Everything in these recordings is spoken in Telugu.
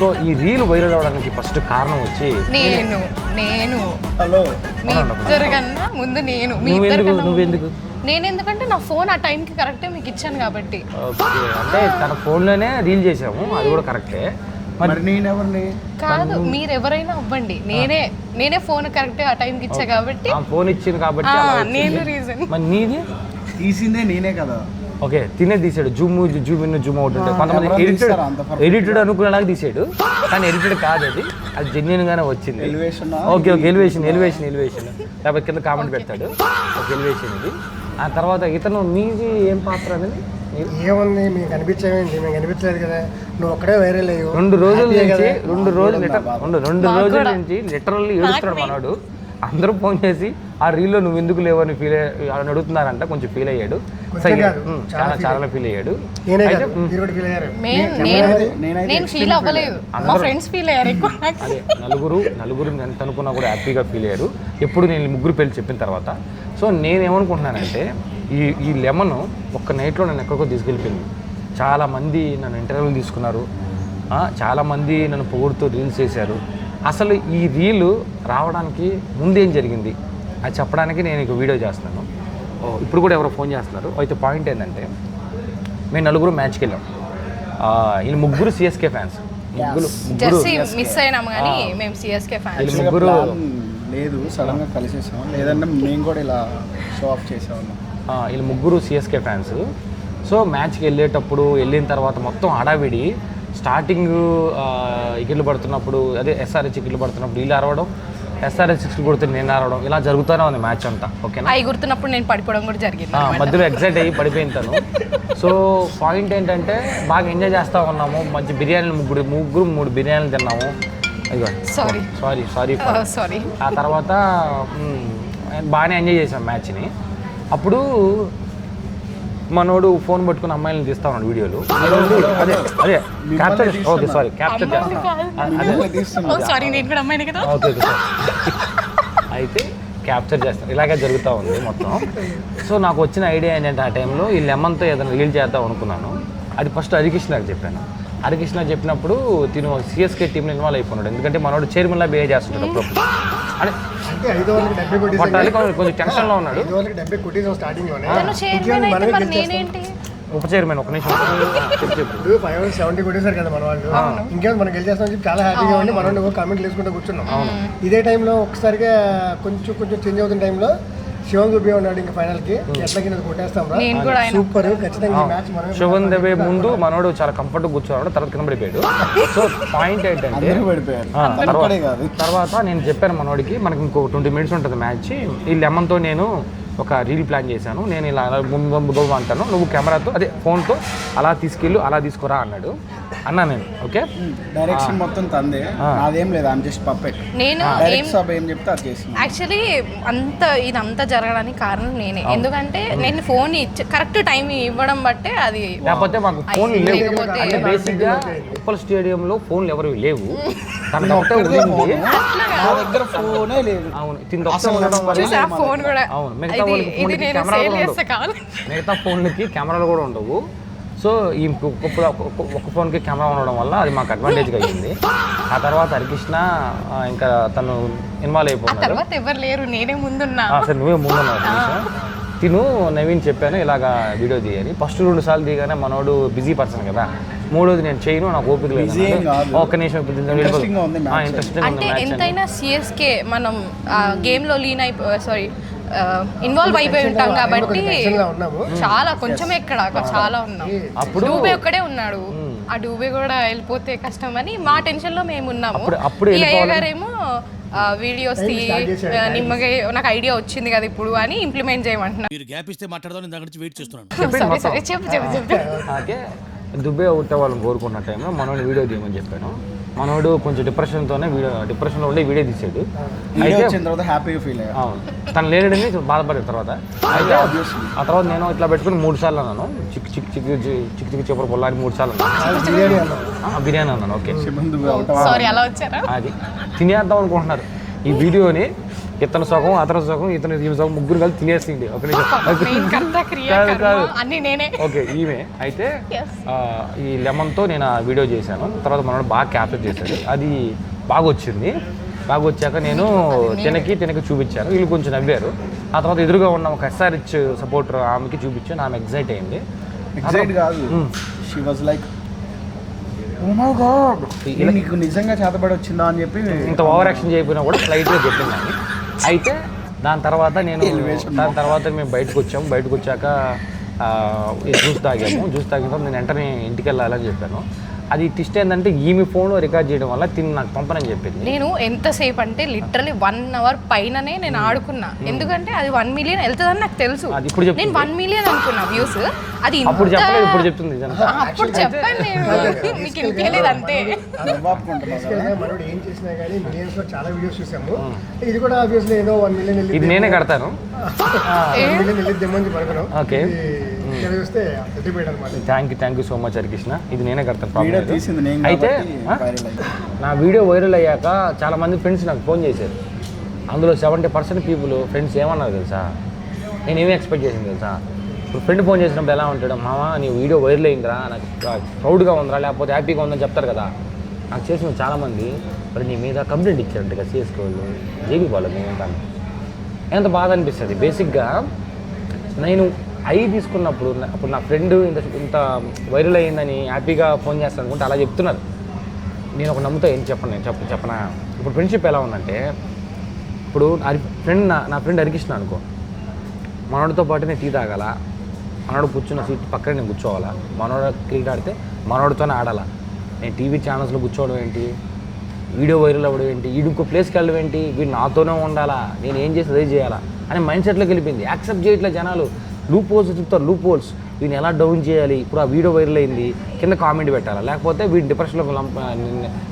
సో ఈ రీల్ వైరల్ అవడానికి ఫస్ట్ కారణం వచ్చి నేను హలో మీ ఇద్దరు కన్నా ముందు నేను మీ ఇద్దరు కన్నా నేను ఎందుకంటే నా ఫోన్ ఆ టైంకి కరెక్టే మీకు ఇచ్చాను కాబట్టి. ఓకే, అంటే తన ఫోన్లోనే రీల్ చేసాము, అది కూడా కరెక్టే. మరి నేనెవరిని కాదు, మీరు ఎవరైనా అవ్వండి, నేనే ఫోన్ కరెక్ట్ ఆ టైంకి ఇచ్చా కాబట్టి ఫోన్ ఇచ్చింది కాబట్టి నేను రీజన్. మరి నీది తీసిందే నేనే కదా. ఓకే, తినే తీసాడు, జూమ్ ఇన్ జూమ్ అవుట్ ఉంటుంది. కొంతమంది ఎడిటెడ్ అనుకునేలాగా తీసాడు, కానీ ఎడిటెడ్ కాదు, అది జెన్యున్ గానే వచ్చింది. ఓకే ఎలివేషన్ లేకపోతే కింద కామెంట్ పెడతాడు. ఒక ఎలివేషన్ ఇది. ఆ తర్వాత ఇతను మీది ఏం పాత్ర అనేది ఏముంది, మీకు కనిపించేది మేము కనిపించలేదు కదా, నువ్వు ఒక్కడే వైరల్ అయ్యి 2 రోజుల నుంచి లిటరల్లీ ఏడుస్తున్నాడు మనోడు. అందరూ ఫోన్ చేసి ఆ రీల్లో నువ్వు ఎందుకు లేవని అని అడుగుతున్నారంట. కొంచెం ఫీల్ అయ్యాడు, చాలా ఫీల్ అయ్యాడు. నేను ఫీల్ అవ్వలేదు, మా ఫ్రెండ్స్ ఫీల్ అయ్యారు ఎక్కువ. అదే నలుగురు ఎంత అనుకున్నా కూడా హ్యాపీగా ఫీల్ అయ్యారు ఎప్పుడు నేను ముగ్గురు పేర్లు చెప్పిన తర్వాత. సో నేనేమనుకుంటున్నానంటే ఈ లెమన్ ఒక్క నైట్లో నన్ను ఎక్కడికో తీసుకెళ్ళిపోయింది. చాలామంది నన్ను ఇంటర్వ్యూలు తీసుకున్నారు, చాలామంది నన్ను పొగుడుతూ రీల్స్ చేశారు. అసలు ఈ రీలు రావడానికి ముందేం జరిగింది అది చెప్పడానికి నేను ఇక వీడియో చేస్తున్నాను. ఇప్పుడు కూడా ఎవరో ఫోన్ చేస్తున్నారు. అయితే పాయింట్ ఏంటంటే, మేము నలుగురు మ్యాచ్కి వెళ్ళాం. వీళ్ళు ముగ్గురు సిఎస్కే ఫ్యాన్స్. మిస్ అయినాము కానీ మేము సిఎస్కే ఫ్యాన్స్. ముగ్గురు లేదు, సడన్గా కలిసేసాం, లేదంటే మేము కూడా ఇలా షో ఆఫ్ చేసాము. వీళ్ళు ముగ్గురు సిఎస్కే ఫ్యాన్స్. సో మ్యాచ్కి వెళ్ళిన తర్వాత మొత్తం హడావిడి. స్టార్టింగ్ ఇకిళ్ళు పడుతున్నప్పుడు, అదే ఎస్ఆర్హెచ్ ఇకిళ్ళు పడుతున్నప్పుడు వీళ్ళు అరవడం, ఎస్ఆర్హెచ్ 6 కొడుతూ నేను అరవడం, ఇలా జరుగుతూనే ఉంది మ్యాచ్ అంతా. ఓకేనా, అవి గుర్తున్నప్పుడు నేను పడిపోవడం కూడా జరిగింది, మధ్యలో ఎగ్జైట్ అయ్యి పడిపోయింది తను. సో పాయింట్ ఏంటంటే, బాగా ఎంజాయ్ చేస్తూ ఉన్నాము. మంచి బిర్యానీలు ముగ్గురు 3 బిర్యానీలు తిన్నాము. సారీ. ఆ తర్వాత బాగానే ఎంజాయ్ చేసాం మ్యాచ్ని. అప్పుడు మనోడు ఫోన్ పట్టుకుని అమ్మాయిలను తీస్తా ఉన్నాడు వీడియోలు. అదే క్యాప్చర్ అయితే క్యాప్చర్ చేస్తాను, ఇలాగే జరుగుతూ ఉంది మొత్తం. సో నాకు వచ్చిన ఐడియా ఏంటంటే, ఆ టైంలో ఈ లెమన్తో ఏదైనా రీల్ చేద్దాం అనుకున్నాను. అది ఫస్ట్ హరికృష్ణకి చెప్పాను. హరికృష్ణ చెప్పినప్పుడు తిను సిఎస్కే టీంలో ఇన్వాల్వ్ అయిపోయినాడు. ఎందుకంటే మనోడు చైర్మన్లా బిహేవ్ చేస్తున్నాడు అప్పుడు. కొంచెం టెన్షన్లో ఉన్నాడు. ఉప చైర్మన్ ఒక నిమిషం 570 కొట్టేశారు కదా మన వాళ్ళు. ఇంకేం మనం గెలిచేస్తామని చెప్పి చాలా హ్యాపీగా ఉండి మనం కామెంట్లు వేసుకుంటూ కూర్చున్నాం. ఇదే టైంలో ఒకసారిగా కొంచెం చేంజ్ అవుతున్న టైంలో శివన్ దుబే ఉన్నాడు. ఇంకా ఫైనల్ కి ఎట్లకి కొట్టేస్తాం రా, సూపర్, ఖచ్చితంగా ఈ మ్యాచ్ మనం. శివన్ దుబే ముందు మనోడు చాలా కంఫర్ట్ కూర్చోన్నాడు, తర్వాత కింద పడిపోయాడు. సో పాయింట్ ఏంటంటే, తర్వాత నేను చెప్పాను మనోడికి, మనకి ఇంకో 20 మినిట్స్ ఉంటుంది మ్యాచ్, ఈ లెమన్తో నేను ఒక రీల్ ప్లాన్ చేశాను. నేను ఇలా ముందు అంటాను, నువ్వు కెమెరాతో అదే ఫోన్తో అలా తీసుకెళ్ళు, అలా తీసుకురా అన్నాడు. అన్నా నేను ఓకే, డైరెక్షన్ మొత్తం తందే, అదేం లేదు, ఐమ్ జస్ట్ పప్పెట్. నేను ఏం చెప్తే అది చేస్తాను. యాక్చువల్లీ ఇదంతా జరగడానికి కారణం నేనే. ఎందుకంటే నేను ఫోన్ కరెక్ట్ టైం ఇవ్వడం బట్టే అది. లేకపోతే మాకు ఫోన్ లేవు. అంటే బేసిక్గా ఉప్పల్ స్టేడియంలో ఫోన్లు ఎవరు లేవు. తన ఒకటే ఉంది, నా దగ్గర ఫోనే లేదు. అవును, ఫోన్ కూడా అవును. మిగతా ఫోన్లకి కెమెరాలు కూడా ఉండవు. సో ఈ ఒక్క ఫోన్కి కెమెరా ఉండడం వల్ల అది మాకు అడ్వాంటేజ్గా అయ్యింది. ఆ తర్వాత హరికృష్ణ ఇంకా తను ఇన్వాల్వ్ అయిపోయినాడు. ఎవరు లేరు, నేనే ముందున్నా. సరే, నువ్వే ముందున్నావు. తిను నవీన్ చెప్పాను ఇలాగా వీడియో తీయాలి. ఫస్ట్ 2 సార్లు దిగానే మనోడు బిజీ పర్సన్ కదా, 3వది నేను చేయను, నాకు ఓపిక లేదు. ఒక్క నిమిషం ఇంట్రెస్టింగ్ అంటే ఎంతైనా సిఎస్కే మనం గేమ్లో ఇన్వాల్వ్ అయిపోయి ఉంటాం కాబట్టి చాలా కొంచెమే ఎక్కడ చాలా ఉన్నాం. అప్పుడు డూబే ఒక్కడే ఉన్నాడు, ఆ డూబే కూడా వెళ్ళిపోతే కష్టం అని మా టెన్షన్ లో మేము ఉన్నాము. ఈ అయ్య గారేమో వీడియోస్ నిమ్మగా నాకు ఐడియా వచ్చింది కదా ఇప్పుడు అని ఇంప్లిమెంట్ చేయమంటున్నారు. దుబ్బే అవుతే వాళ్ళని కోరుకున్న టైంలో మనోడు వీడియో తీయమని చెప్పాను. మనోడు కొంచెం డిప్రెషన్లో ఉండే వీడియో తీసాడు. అయితే హ్యాపీగా ఫీల్ అయ్యాడు. అవును, తను లేడని బాధపడిన తర్వాత అయితే ఆ తర్వాత నేను ఇట్లా పెట్టుకుని 3 సార్లు అన్నాను, చిక్కు చెప్పరు పొల్లాని 3 సార్లు అన్నాను, బిర్యానీ అన్నాను. ఓకే, సారీ అలా వచ్చారా, అది తినేద్దాం అనుకుంటున్నారు. ఈ వీడియోని ఇతను సగం అతను సగం ఇతను సగం ముగ్గురు కలిసి తినేసింది ఒక కాదు కాదు ఓకే ఈమె అయితే ఈ లెమన్తో నేను ఆ వీడియో చేశాను. తర్వాత మనోడు బాగా క్యాప్చర్ చేశాడు, అది బాగా వచ్చింది. బాగా వచ్చాక నేను తినకి చూపించాను, వీళ్ళు కొంచెం నవ్వారు. ఆ తర్వాత ఎదురుగా ఉన్న ఒక SRH సపోర్టర్ ఆమెకి చూపించాను, ఆమె ఎగ్జైట్ అయింది. ఎగ్జైట్ కాదు, she was like oh my God నీకు నిజంగా చేతబడి వచ్చిందా అని చెప్పి ఇంత ఓవర్ యాక్షన్ చేయకపోయినా కూడా ఫ్లైట్గా చెప్పింది. అయితే దాని తర్వాత మేము బయటకు వచ్చాక జ్యూస్ తాగాము. జ్యూస్ తాగిన తర్వాత నేను వెంటనే ఇంటికి వెళ్ళాలని చెప్పాను. అది ట్విస్ట్ ఏంటంటే ఈమె ఫోన్లో రికార్డ్ చేయడం వల్ల తిని నాకు పంపనని చెప్పింది. నేను ఎంతసేపు అంటే లిటరలీ 1 hour పైననే నేను ఆడుకున్నా, ఎందుకంటే అది 1 million వెళ్తుందని నాకు తెలుసు. నేను 1 million అనుకున్నా వ్యూస్, అది అప్పుడు చెప్పలేదు, ఇప్పుడు చెప్తుంది. అప్పుడు చెప్పాను నేను, మీకు ఇంకేలేదు అంతే. మనోడు ఏం చేసినా కానీ మిలియన్స్ లో చాలా వీడియోస్ చూసాము, ఇది కూడా ఆబ్వియస్లీ ఏదో 1 million ఇది నేనే కడతాను. 1 million వెళ్ళిద్దేమని అనుకున్నాం. ఓకే, చూస్తే thank you so much Harikrishna. ఇది నేనే కడతాను. తీసింది అయితే నా వీడియో వైరల్ అయ్యాక చాలా మంది ఫ్రెండ్స్ నాకు ఫోన్ చేశారు. అందులో 70% పీపుల్ ఫ్రెండ్స్ ఏమన్నారు తెలుసా, నేనేమీ ఎక్స్పెక్ట్ చేసింది తెలుసా. ఇప్పుడు ఫ్రెండ్ ఫోన్ చేసినప్పుడు ఎలా ఉంటాడు, మామ నీ వీడియో వైరల్ అయిందిరా, నాకు ప్రౌడ్గా ఉందిరా, లేకపోతే హ్యాపీగా ఉందని చెప్తారు కదా. నాకు చేసిన చాలామంది మరి నీ మీద కంప్లైంట్ ఇచ్చారంట కదా CSK వాళ్ళు, జేబీ వాళ్ళకి ఏమంటాను. ఎంత బాధ అనిపిస్తుంది. బేసిక్గా నేను తీసుకున్నప్పుడు అప్పుడు నా ఫ్రెండ్ ఇంత వైరల్ అయ్యిందని హ్యాపీగా ఫోన్ చేస్తాను అనుకుంటే అలా చెప్తున్నారు. నేను ఒక నమ్ముతా ఏం చెప్పనా. ఇప్పుడు ఫ్రెండ్షిప్ ఎలా ఉందంటే, ఇప్పుడు నా ఫ్రెండ్ హరికృష్ణ అనుకో, మనోడితో పాటు నేను టీ తాగాల, మనోడు కూర్చున్న సీట్ పక్కన నేను కూర్చోవాలా, మనోడు క్రికెట్ ఆడితే మనోడితోనే ఆడాలా. నేను టీవీ ఛానల్స్లో కూర్చోవడం ఏంటి, వీడియో వైరల్ అవ్వడం ఏంటి, ఇంకో ప్లేస్కి వెళ్ళడం ఏంటి, వీడు నాతోనే ఉండాలా, నేను ఏం చేసి అదే చేయాలా అని మైండ్ సెట్లోకి వెళ్ళిపోయింది. యాక్సెప్ట్ చేయట్లే జనాలు. లూప్ హోల్స్ చెప్తారు, లూప్ హోల్స్, వీడిని ఎలా డౌన్ చేయాలి. ఇప్పుడు ఆ వీడియో వైరల్ అయింది కింద కామెంట్ పెట్టాలా, లేకపోతే వీడి డిప్రెషన్లో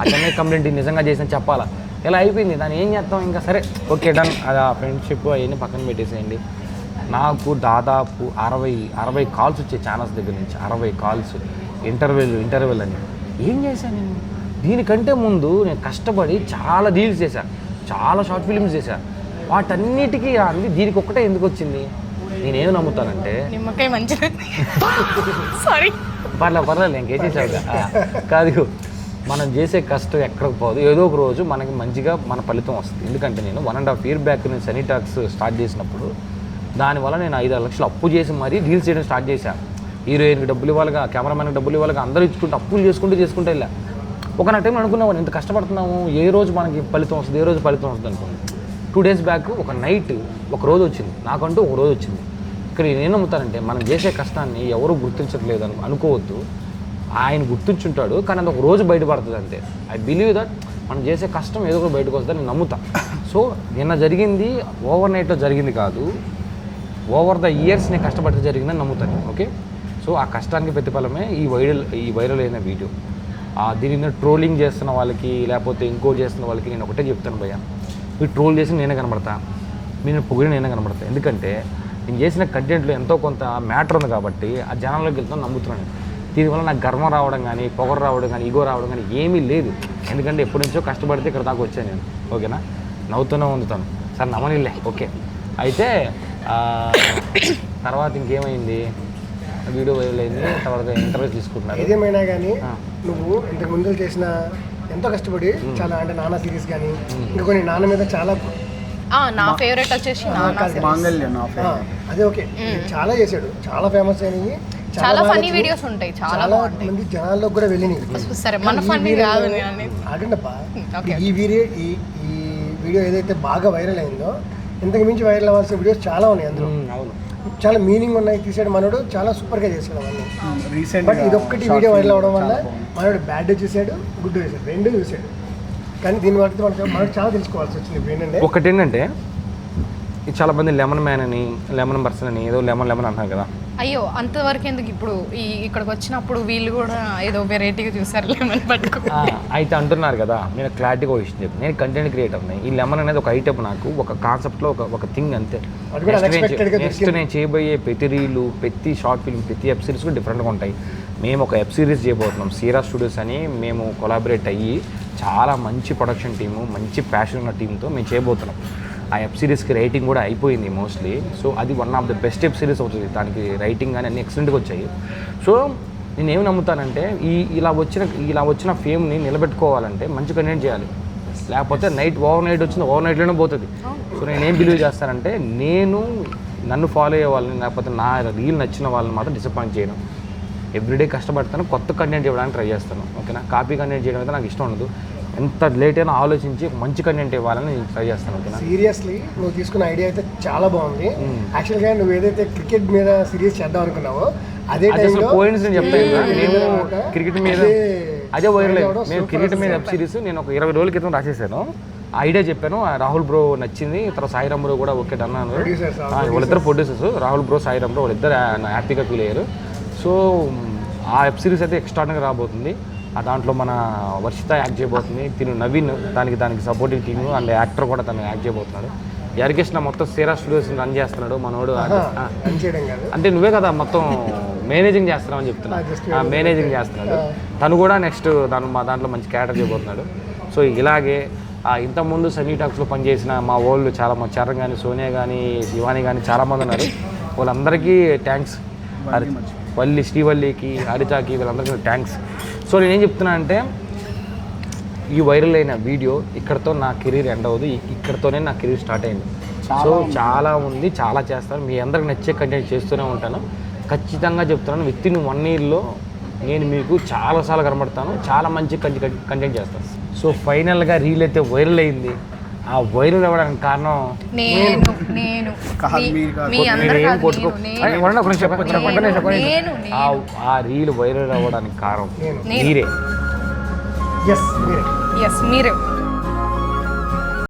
ఆ చెన్నై కంప్లైంట్ నిజంగా చేసిన చెప్పాలా, ఇలా అయిపోయింది. దాన్ని ఏం చేస్తాం ఇంకా. సరే ఓకే డన్, అది ఆ ఫ్రెండ్షిప్ అవన్నీ పక్కన పెట్టేసేయండి. నాకు దాదాపు 60 కాల్స్ వచ్చాయి ఛానల్స్ దగ్గర నుంచి, 60 కాల్స్, ఇంటర్వెల్ అని. ఏం చేశాను నేను? దీనికంటే ముందు నేను కష్టపడి చాలా రీల్స్ చేశాను, చాలా షార్ట్ ఫిల్మ్స్ చేశాను. వాటన్నిటికీ అంది దీనికి ఒక్కటే ఎందుకు వచ్చింది? నేనేం నమ్ముతానంటే నిమ్మకాయ మంచిది, సారీ పర్లేదు ఇంకేం చేసావు కాదు, మనం చేసే కష్టం ఎక్కడికి పోదు, ఏదో ఒక రోజు మనకి మంచిగా మన ఫలితం వస్తుంది. ఎందుకంటే నేను 1.5 year బ్యాక్ నేను సనీ టాక్స్ స్టార్ట్ చేసినప్పుడు దానివల్ల నేను 5-6 లక్షలు అప్పు చేసి మరీ రీల్స్ చేయడం స్టార్ట్ చేశాను. హీరోయిన్కి డబ్బులు ఇవ్వాలిగా, కెమెరామెన్కి డబ్బులు ఇవ్వాలిగా, అందరూ ఇచ్చుకుంటూ అప్పులు చేసుకుంటూ వెళ్ళా. ఒక నా టైంలో అనుకున్నాను ఇంత కష్టపడుతున్నాము, ఏ రోజు మనకి ఫలితం వస్తుంది, ఏ రోజు ఫలితం వస్తుంది అనుకున్నాను. 2 days బ్యాక్ ఒక నైట్ ఒక రోజు వచ్చింది, నాకంటూ ఒక రోజు వచ్చింది. ఇక్కడ నేను నమ్ముతానంటే మనం చేసే కష్టాన్ని ఎవరు గుర్తించట్లేదు అనుకోవద్దు. ఆయన గుర్తించుంటాడు, కానీ అది ఒక రోజు బయటపడుతుంది అంతే. ఐ బిలీవ్ దట్ మనం చేసే కష్టం ఏదో ఒక బయటకు వస్తుందని నేను నమ్ముతా. సో నిన్న జరిగింది ఓవర్ నైట్లో జరిగింది కాదు, ఓవర్ ద ఇయర్స్ నేను కష్టపడితే జరిగిందని నమ్ముతాను. ఓకే, సో ఆ కష్టానికి ప్రతిఫలమే ఈ వైరల్ అయిన వీడియో. దీని మీద ట్రోలింగ్ చేస్తున్న వాళ్ళకి లేకపోతే ఇంకోటి చేస్తున్న వాళ్ళకి నేను ఒకటే చెప్తాను భయ్య, మీరు ట్రోల్ చేసి నేనే కనబడతా, మీరు పొగిడి నేనే కనబడతా. ఎందుకంటే నేను చేసిన కంటెంట్లో ఎంతో కొంత మ్యాటర్ ఉంది కాబట్టి ఆ జనాల్లోకి వెళ్తాను నమ్ముతున్నాను. దీనివల్ల నాకు గర్వం రావడం కానీ, పొగరు రావడం కానీ, ఈగో రావడం కానీ ఏమీ లేదు. ఎందుకంటే ఎప్పటి నుంచో కష్టపడితే ఇక్కడ దాకా వచ్చాను నేను. ఓకేనా, నవ్వుతూనే ఉందుతాను సార్, నమ్మనిలే. ఓకే, అయితే తర్వాత ఇంకేమైంది, వీడియో వైరల్ అయింది, తర్వాత ఇంటర్వ్యూ తీసుకుంటున్నారు. ఏదేమైనా కానీ నువ్వు ఇంతకు ముందు చేసిన ఎంతో కష్టపడి చాలా, అంటే నాన్న సిరీస్ కానీ ఇంకా కొన్ని నాన్న మీద చాలా, నా ఫేవరెట్ వచ్చేసి అదే ఓకే చాలా చేశాడు, చాలా ఫేమస్ అయినవి, చాలా ఫన్నీ వీడియోస్ ఉంటాయి, చాలా మంది జనాల్లోకి కూడా వెళ్ళినాయి. సరే మన ఫన్నీ కాదు ఆగండప్పా, ఈ వీడియో ఏదైతే బాగా వైరల్ అయిందో ఇంతకు మించి వైరల్ అవ్వాల్సిన వీడియోస్ చాలా ఉన్నాయి అందులో. చాలా మీనింగ్ ఉన్నాయి, తీసాడు మనోడు, చాలా సూపర్గా చేశాడు అవన్నీ. బట్ ఇదొక్కటి వీడియో వైరల్ అవ్వడం వల్ల మనోడు బ్యాడ్ చూసాడు, గుడ్ చూసాడు, రెండు చూసాడు. కానీ దీని బట్టి మనకు చాలా తెలుసుకోవాల్సి వచ్చింది. ఏంటంటే ఒకటి ఏంటంటే చాలా మంది లెమన్ మ్యాన్ అని, లెమన్ పర్సన్ అని, ఏదో లెమన్ అంటారు కదా. అయ్యో అంతవరకు ఎందుకు, ఇప్పుడు ఇక్కడికి వచ్చినప్పుడు వీళ్ళు కూడా ఏదో వెరైటీగా చూసారు లెమన్ పట్టుకు అయితే అంటున్నారు కదా. నేను క్లారిటీగా విషయం చెప్పి, నేను కంటెంట్ క్రియేటర్ ఉన్నాయి. ఈ లెమన్ అనేది ఒక ఐటమ్, నాకు ఒక కాన్సెప్ట్లో ఒక థింగ్ అంతే. నెక్స్ట్ నేను చేయబోయే ప్రతి రీలు, ప్రతి షార్ట్ ఫిల్మ్, ప్రతి వెబ్ సిరీస్ కూడా డిఫరెంట్గా ఉంటాయి. మేము ఒక వెబ్ సిరీస్ చేయబోతున్నాం, సీరా స్టూడియోస్ అని. మేము కొలాబరేట్ అయ్యి చాలా మంచి ప్రొడక్షన్ టీము, మంచి ప్యాషన్ ఉన్న టీంతో మేము చేయబోతున్నాం. ఆ వెబ్ సిరీస్కి రైటింగ్ కూడా అయిపోయింది మోస్ట్లీ. సో అది one of the best web series అవుతుంది. దానికి రైటింగ్ కానీ అన్ని ఎక్సలెంట్గా వచ్చాయి. సో నేను ఏమి నమ్ముతానంటే ఇలా వచ్చిన ఫేమ్ని నిలబెట్టుకోవాలంటే మంచి కంటెంట్ చేయాలి. లేకపోతే ఓవర్ నైట్లోనే పోతుంది. సో నేనేం బిలీవ్ చేస్తానంటే నన్ను ఫాలో అయ్యే వాళ్ళని లేకపోతే నా రీల్ నచ్చిన వాళ్ళని మాత్రం డిసప్పాయింట్ చేయను. ఎవ్రీడే కష్టపడతాను, కొత్త కంటెంట్ ఇవ్వడానికి ట్రై చేస్తాను. ఓకేనా, కాపీ కంటెంట్ చేయడం అయితే నాకు ఇష్టం ఉండదు. ఎంత లేట్ అయినా ఆలోచించి మంచి కంటెంట్ ఇవ్వాలని నేను ట్రై చేస్తాను. ఓకేనా, సీరియస్లీ నువ్వు తీసుకున్న ఐడియా అయితే చాలా బాగుంది. యాక్చువల్గా నువ్వు ఏదైతే క్రికెట్ మీద సిరీస్ చేద్దాం అనుకున్నావో అదే టైంలో కోయిన్సిడెంట్ చెప్తాను. నేను క్రికెట్ మీద అదే వైరల్ నేను క్రికెట్ మీద వెబ్ సిరీస్ నేను ఒక 20 రోజుల క్రితం రాసేసాను. ఆ ఐడియా చెప్పాను, రాహుల్ బ్రో నచ్చింది, తర్వాత సాయిరామ్ బ్రో కూడా ఓకే అన్నాను. వాళ్ళిద్దరు producers, Rahul bro Sairam bro, వాళ్ళిద్దరు హ్యాపీగా ఫీల్ అయ్యారు. సో ఆ వెబ్ సిరీస్ అయితే ఎక్స్ట్రాగా రాబోతుంది. దాంట్లో మన వర్షిత యాక్ట్ చేయబోతుంది, తిను నవీన్ దానికి సపోర్టింగ్ టీము అండ్ యాక్టర్ కూడా తను యాక్ట్ చేయబోతున్నాడు. యర్గేష్ మొత్తం సేరా స్టూడియోస్ రన్ చేస్తున్నాడు మనోడు. అంటే నువ్వే కదా మొత్తం మేనేజింగ్ చేస్తున్నావు అని చెప్తున్నా, మేనేజింగ్ చేస్తున్నాడు తను కూడా. నెక్స్ట్ దాంట్లో మంచి క్యారెక్టర్ చేయబోతున్నాడు. సో ఇలాగే ఇంతకుముందు సన్నీ టాక్స్లో పనిచేసిన మా వాళ్ళు చాలా మంది, చరణ్ కానీ, సోనియా కానీ, శివాని కానీ చాలామంది ఉన్నారు. వాళ్ళందరికీ థ్యాంక్స్. శ్రీవల్లికి, హరితకి, వీళ్ళందరికీ థ్యాంక్స్. సో నేనేం చెప్తున్నా అంటే ఈ వైరల్ అయిన వీడియో ఇక్కడతో నా కెరీర్ ఎండ్ అవ్వదు, ఇక్కడతోనే నా కెరీర్ స్టార్ట్ అయింది. సో చాలా ఉంది, చాలా చేస్తాను. మీ అందరికి నచ్చే కంటెంట్ చేస్తూనే ఉంటాను. ఖచ్చితంగా చెప్తున్నాను, వితిన్ 1 yearలో నేను మీకు చాలాసార్లు కనబడతాను, చాలా మంచి కంటెంట్ చేస్తాను. సో ఫైనల్గా రీల్ అయితే వైరల్ అయింది. ఆ వైరల్ అవ్వడానికి కారణం ఆ రీల్ వైరల్ అవ్వడానికి కారణం మీరే. మీరే.